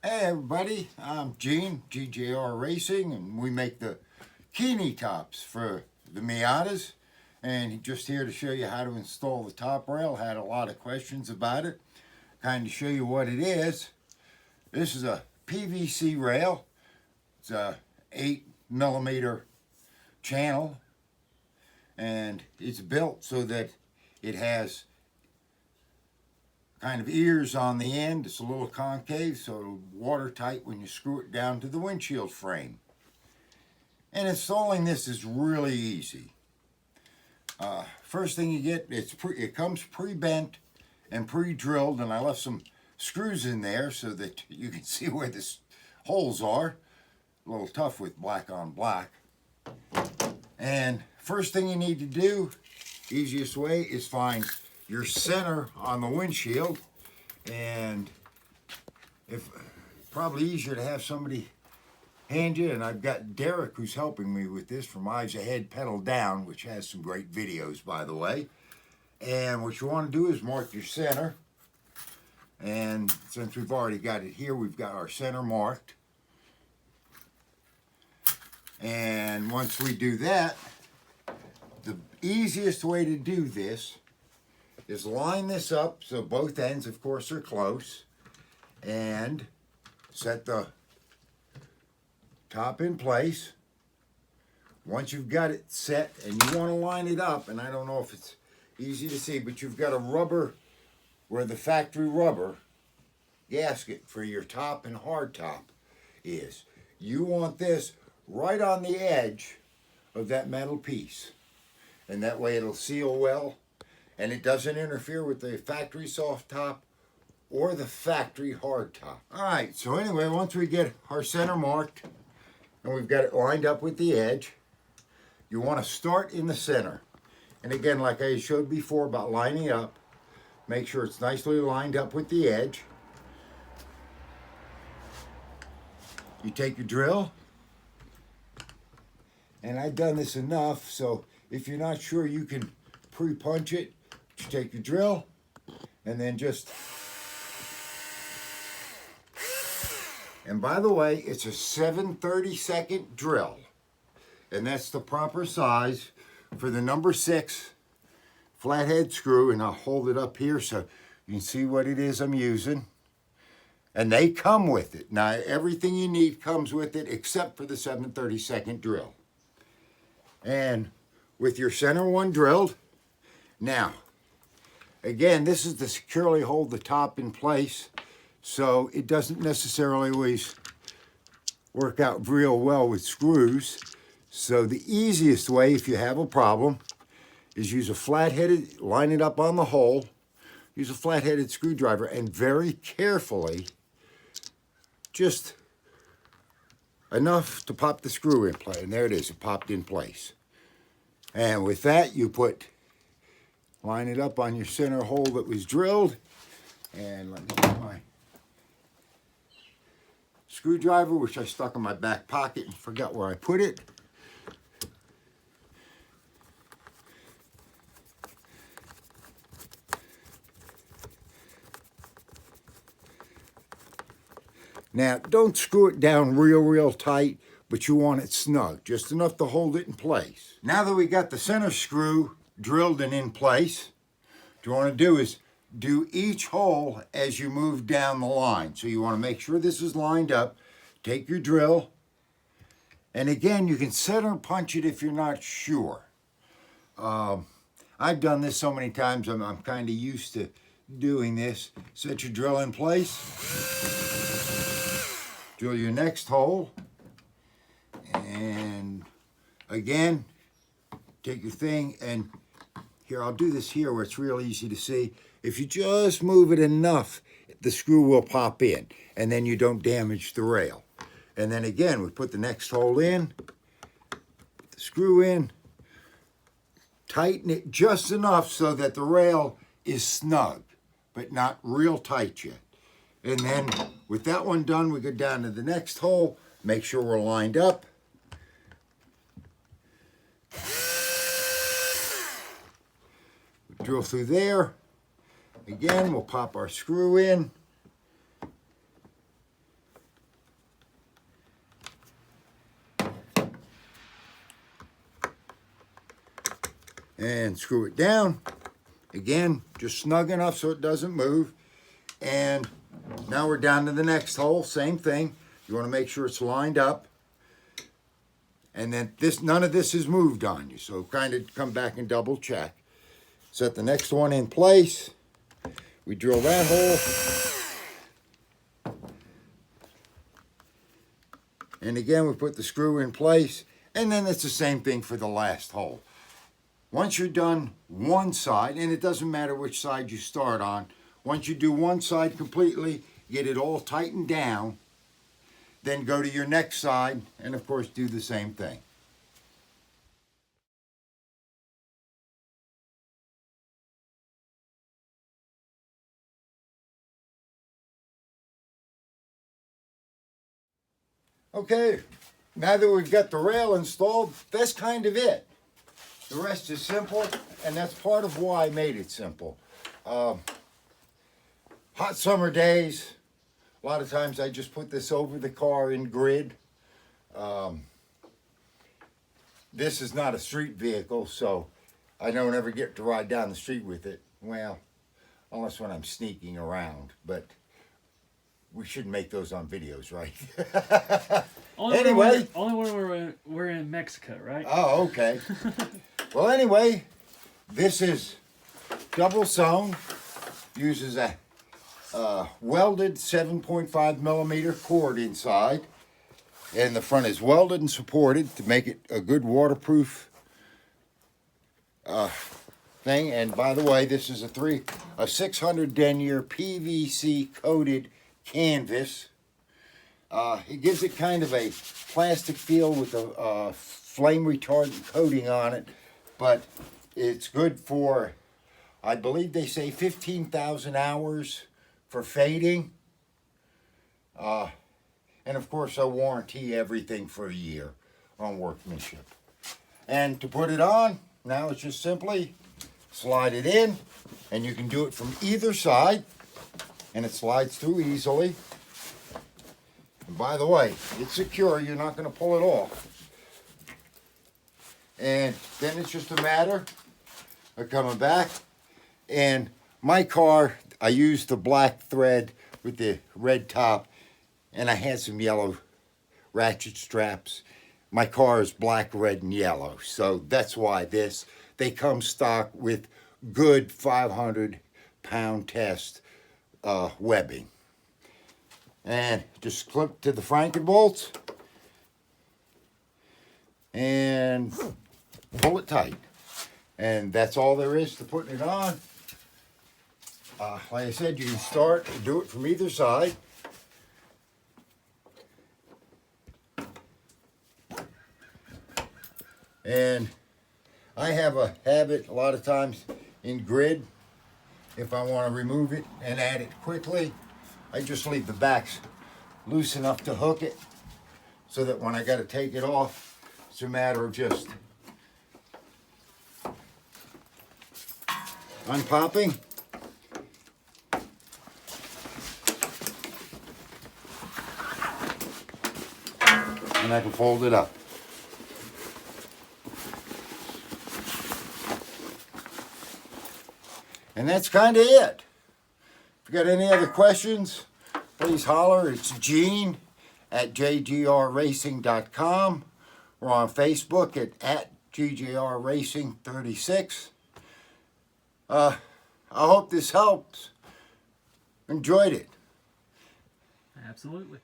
Hey everybody, I'm Gene, GJR Racing, and we make the Keeni tops for the Miatas. And just here to show you how to install the top rail. Had a lot of questions about it. Kind of show you what it is. This is a PVC rail. It's a 8mm channel, and it's built so that it has kind of ears on the end. It's a little concave, so it'll watertight when you screw it down to the windshield frame. And installing this is really easy. First thing you get, it comes pre-bent and pre-drilled, and I left some screws in there so that you can see where the holes are. A little tough with black on black. And first thing you need to do, easiest way, is find your center on the windshield. And if probably easier to have somebody hand you, and I've got Derek who's helping me with this from Eyes Ahead Pedal Down, which has some great videos, by the way. And what you want to do is mark your center. And since we've already got it here, we've got our center marked. And once we do that, the easiest way to do this is line this up so both ends, of course, are close, and set the top in place. Once you've got it set and you want to line it up, and I don't know if it's easy to see, but you've got a rubber where the factory rubber gasket for your top and hard top is. You want this right on the edge of that metal piece, and that way it'll seal well and it doesn't interfere with the factory soft top or the factory hard top. All right, so anyway, once we get our center marked and we've got it lined up with the edge, you want to start in the center. And again, like I showed before about lining up, make sure it's nicely lined up with the edge. You take your drill, and I've done this enough, so if you're not sure, you can pre-punch it. You take your drill, and then just, and by the way, it's a 7/32 drill, and that's the proper size for the number 6 flathead screw, and I'll hold it up here so you can see what it is I'm using. And they come with it. Now, everything you need comes with it except for the 7/32 drill. And with your center one drilled, now, again, this is to securely hold the top in place, so it doesn't necessarily always work out real well with screws. So the easiest way, if you have a problem, is use a flat-headed, line it up on the hole, use a flat-headed screwdriver, and very carefully, just enough to pop the screw in place. And there it is, it popped in place. And with that, you line it up on your center hole that was drilled. And let me get my screwdriver, which I stuck in my back pocket and forgot where I put it. Now, don't screw it down real tight, but you want it snug, just enough to hold it in place. Now that we got the center screw drilled and in place, what you want to do is do each hole as you move down the line. So you want to make sure this is lined up. Take your drill, and again, you can center punch it if you're not sure. I've done this so many times, I'm kind of used to doing this. Set your drill in place. Drill your next hole, and again, take your thing, and here, I'll do this here where it's real easy to see. If you just move it enough, the screw will pop in, and then you don't damage the rail. And then again, we put the next hole in, put the screw in, tighten it just enough so that the rail is snug, but not real tight yet. And then with that one done, we go down to the next hole, make sure we're lined up. Drill through there. Again, we'll pop our screw in. and screw it down. Again, just snug enough so it doesn't move. And now we're down to the next hole. Same thing. You want to make sure it's lined up. And then none of this is moved on you. So kind of come back and double check. Set the next one in place. We drill that hole. And again, we put the screw in place. And then it's the same thing for the last hole. Once you're done one side, and it doesn't matter which side you start on, once you do one side completely, get it all tightened down, then go to your next side, and of course do the same thing. Okay, now that we've got the rail installed, that's kind of it. The rest is simple, and that's part of why I made it simple. Hot summer days, a lot of times I just put this over the car in grid. This is not a street vehicle, so I don't ever get to ride down the street with it. Well, unless when I'm sneaking around, but we shouldn't make those on videos, right? Only when we're in Mexico, right? Oh, okay. Well, anyway, this is double sewn. Uses a welded 7.5 millimeter cord inside. And the front is welded and supported to make it a good waterproof thing. And by the way, this is a 600 denier PVC coated canvas. It gives it kind of a plastic feel with a flame retardant coating on it, but it's good for, I believe they say 15,000 hours for fading. And of course I warranty everything for a year on workmanship. And to put it on, now it's just simply slide it in, and you can do it from either side, and it slides through easily. And by the way, it's secure, you're not going to pull it off. And then it's just a matter of coming back. And my car, I used the black thread with the red top, and I had some yellow ratchet straps. My car is black, red, and yellow, so that's why they come stock with good 500-pound test webbing. And just clip to the Franken bolts and pull it tight. And that's all there is to putting it on. Like I said, you can start and do it from either side. And I have a habit a lot of times in grid, if I want to remove it and add it quickly, I just leave the backs loose enough to hook it, so that when I got to take it off, it's a matter of just unpopping. And I can fold it up. And that's kind of it. If you got any other questions, please holler. It's Gene at jgrracing.com. We're on Facebook at GJRRacing36. I hope this helps. Enjoyed it. Absolutely.